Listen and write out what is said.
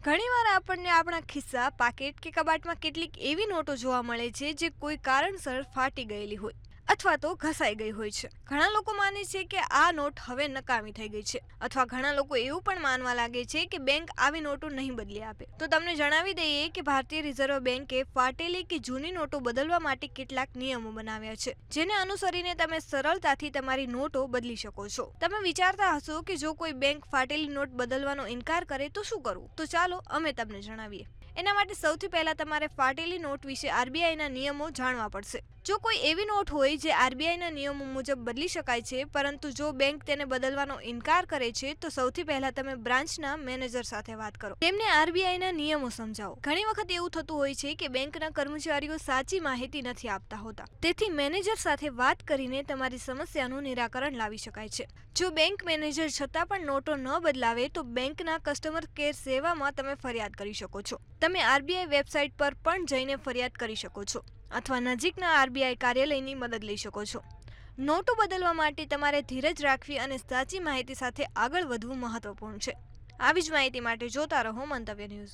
ઘણીવાર આપણને આપણા ખિસ્સા, પાકીટ કે કબાટમાં કેટલીક એવી નોટો જોવા મળે છે જે કોઈ કારણસર ફાટી ગયેલી હોય અથવા તો ઘસાઈ ગઈ હોય છે. ઘણા લોકો માને છે કે આ નોટ હવે નકામી થઈ ગઈ છે, અથવા ઘણા લોકો એવું પણ માનવા લાગે છે કે બેંક આવી નોટો નહીં બદલી આપે. તો તમને જણાવી દઈએ કે ભારતીય રિઝર્વ બેંકે ફાટેલી કે જૂની નોટો બદલવા માટે કેટલાક નિયમો બનાવ્યા છે, જેને અનુસરીને તમે સરળતાથી તમારી નોટો બદલી શકો છો. તમે વિચારતા હશો કે જો કોઈ બેંક ફાટેલી નોટ બદલવાનો ઇનકાર કરે તો શું કરવું? તો ચાલો અમે તમને જણાવીએ. એના માટે સૌથી પહેલા તમારે ફાટેલી નોટ વિશે આરબીઆઈના નિયમો જાણવા પડશે. જો કોઈ એવી નોટ હોય જે આરબીઆઈના નિયમો મુજબ બદલી શકાય છે, પરંતુ જો બેંક તેને બદલવાનો ઇનકાર કરે છે, તો સૌથી પહેલા તમે બ્રાન્ચના મેનેજર સાથે વાત કરો. તેમને આરબીઆઈના નિયમો સમજાવો. ઘણી વખત એવું થતું હોય છે કે બેંકના કર્મચારીઓ સાચી માહિતી નથી આપતા હોતા, તેથી મેનેજર સાથે વાત કરીને તમારી સમસ્યાનું નિરાકરણ લાવી શકાય છે. જો બેંક મેનેજર છતાં પણ નોટો ન બદલાવે તો બેંકના કસ્ટમર કેર સેવામાં તમે ફરિયાદ કરી શકો છો. તમે આરબીઆઈ વેબસાઇટ પર પણ જઈને ફરિયાદ કરી શકો છો, અથવા નજીકના આરબીઆઈ કાર્યાલયની મદદ લઈ શકો છો. નોટો બદલવા માટે તમારે ધીરજ રાખવી અને સાચી માહિતી સાથે આગળ વધવું મહત્વપૂર્ણ છે. આવી જ માહિતી માટે જોતા રહો મંતવ્ય ન્યૂઝ.